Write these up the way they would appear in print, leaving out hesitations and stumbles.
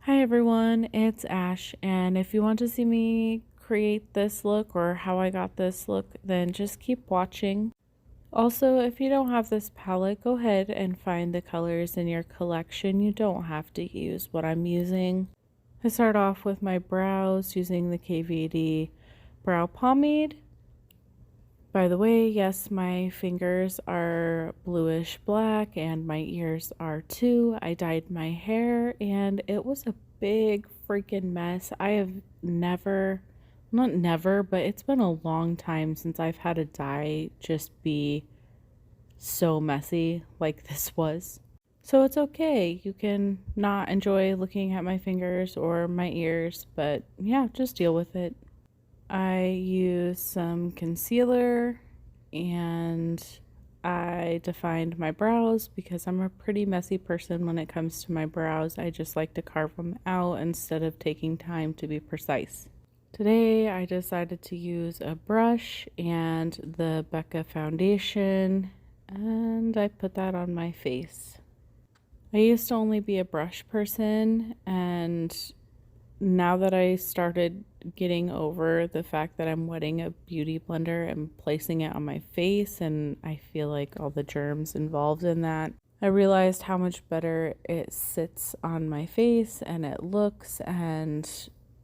Hi everyone, it's Ash, and if you want to see me create this look or how I got this look, then just keep watching. Also, if you don't have this palette, go ahead and find the colors in your collection. You don't have to use what I'm using. I start off with my brows using the KVD Brow Pomade. By the way, yes, my fingers are bluish black and my ears are too. I dyed my hair and it was a big freaking mess. I have never, not never, but it's been a long time since I've had a dye just be so messy like this was. So it's okay. You can not enjoy looking at my fingers or my ears, but yeah, just deal with it. I use some concealer and I defined my brows because I'm a pretty messy person when it comes to my brows. I just like to carve them out instead of taking time to be precise. Today I decided to use a brush and the Becca foundation and I put that on my face. I used to only be a brush person, and now that I started getting over the fact that I'm wetting a beauty blender and placing it on my face, and I feel like all the germs involved in that, I realized how much better it sits on my face and it looks, and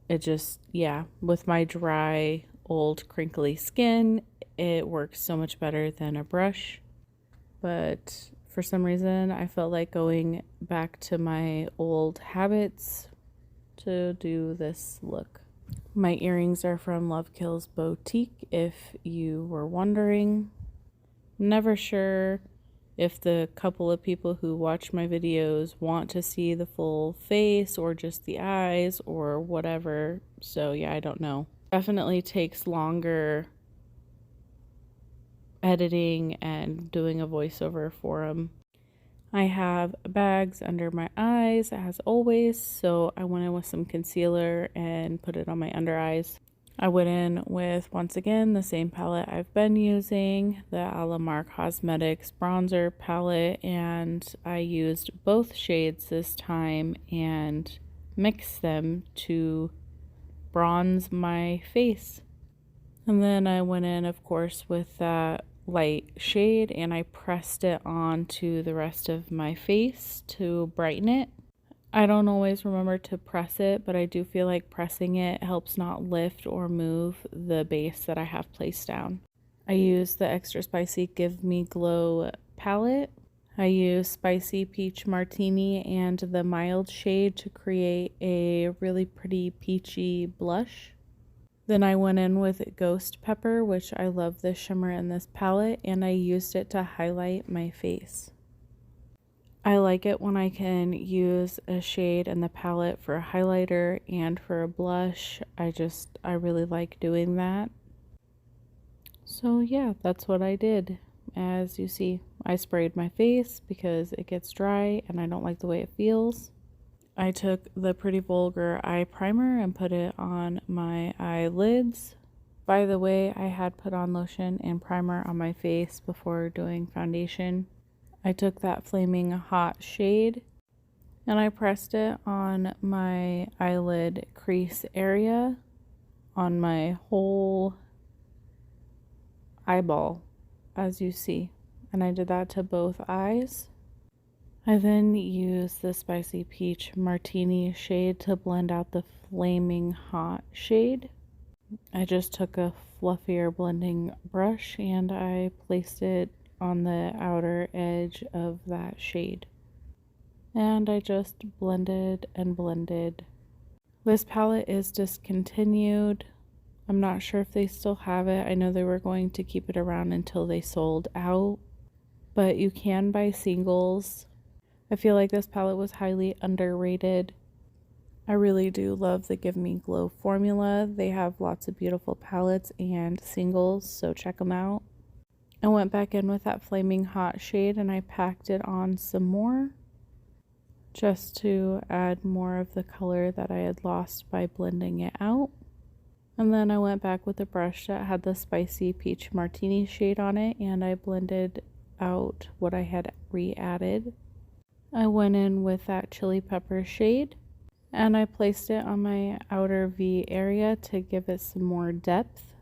it just, yeah, with my dry, old, crinkly skin, it works so much better than a brush. But for some reason, I felt like going back to my old habits to do this look. My earrings are from Love Kills Boutique, if you were wondering. Never sure if the couple of people who watch my videos want to see the full face or just the eyes or whatever. So yeah, I don't know. Definitely takes longer editing and doing a voiceover for them. I have bags under my eyes as always, so I went in with some concealer and put it on my under eyes. I went in with, once again, the same palette I've been using, the Alamar Cosmetics bronzer palette, and I used both shades this time and mixed them to bronze my face. And then I went in, of course, with that light shade and I pressed it onto the rest of my face to brighten it. I don't always remember to press it, but I do feel like pressing it helps not lift or move the base that I have placed down. I use the Extra Spicy Give Me Glow palette. I use Spicy Peach Martini and the mild shade to create a really pretty peachy blush. Then I went in with Ghost Pepper, which I love this shimmer in this palette, and I used it to highlight my face. I like it when I can use a shade in the palette for a highlighter and for a blush. I really like doing that. So yeah, that's what I did. As you see, I sprayed my face because it gets dry and I don't like the way it feels. I took the Pretty Vulgar eye primer and put it on my eyelids. By the way, I had put on lotion and primer on my face before doing foundation. I took that Flaming Hot shade and I pressed it on my eyelid crease area on my whole eyeball, as you see. And I did that to both eyes. I then used the Spicy Peach Martini shade to blend out the Flaming Hot shade. I just took a fluffier blending brush and I placed it on the outer edge of that shade. And I just blended and blended. This palette is discontinued. I'm not sure if they still have it. I know they were going to keep it around until they sold out, but you can buy singles. I feel like this palette was highly underrated. I really do love the Give Me Glow formula. They have lots of beautiful palettes and singles, so check them out. I went back in with that Flaming Hot shade and I packed it on some more just to add more of the color that I had lost by blending it out. And then I went back with a brush that had the Spicy Peach Martini shade on it and I blended out what I had re-added. I went in with that Chili Pepper shade And I placed it on my outer V area to give it some more depth.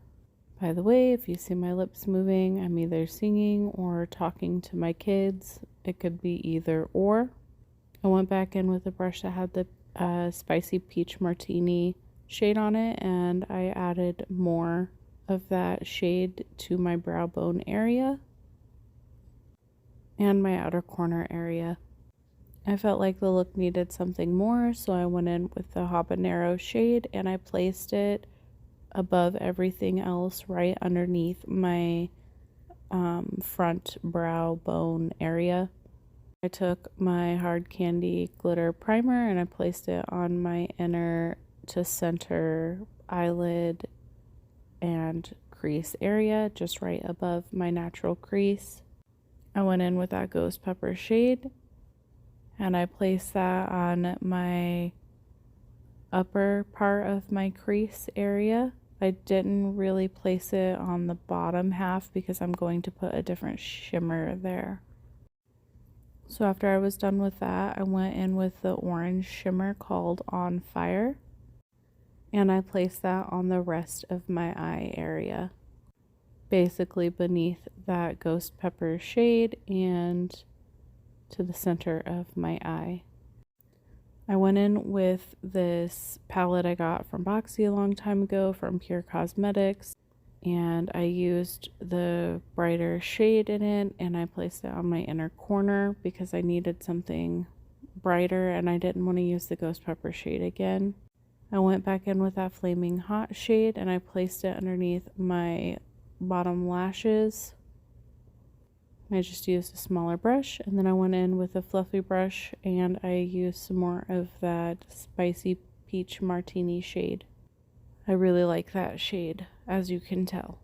By the way, if you see my lips moving, I'm either singing or talking to my kids. It could be either or. I went back in with a brush that had the spicy peach martini shade on it, and I added more of that shade to my brow bone area and my outer corner area. I felt like the look needed something more, so I went in with the habanero shade and I placed it above everything else right underneath my front brow bone area. I took my hard candy glitter primer and I placed it on my inner to center eyelid and crease area, just right above my natural crease. I went in with that ghost pepper shade and I placed that on my upper part of my crease area. I didn't really place it on the bottom half because I'm going to put a different shimmer there. So after I was done with that, I went in with the orange shimmer called On Fire, and I placed that on the rest of my eye area, basically beneath that ghost pepper shade and to the center of my eye. I went in with this palette I got from Boxy a long time ago from Pure Cosmetics, and I used the brighter shade in it and I placed it on my inner corner because I needed something brighter and I didn't want to use the ghost pepper shade again. I went back in with that flaming hot shade and I placed it underneath my bottom lashes. I just used a smaller brush, and then I went in with a fluffy brush and I used some more of that spicy peach martini shade. I really like that shade, as you can tell.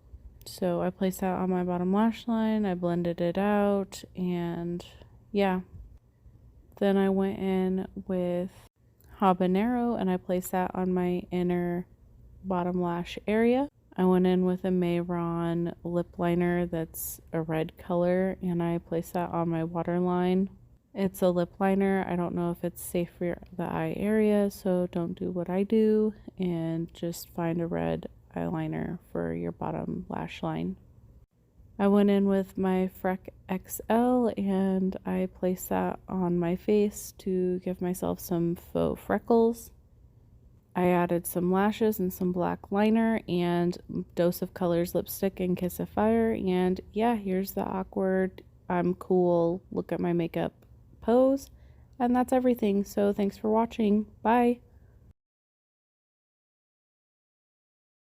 So I placed that on my bottom lash line, I blended it out, and yeah. Then I went in with habanero and I placed that on my inner bottom lash area. I went in with a Mayron lip liner that's a red color and I placed that on my waterline. It's a lip liner. I don't know if it's safe for the eye area, so don't do what I do and just find a red eyeliner for your bottom lash line. I went in with my Freck XL and I placed that on my face to give myself some faux freckles. I added some lashes and some black liner and Dose of Colors lipstick and Kiss of Fire. And yeah, here's the awkward, I'm cool, look at my makeup pose. And that's everything. So thanks for watching. Bye.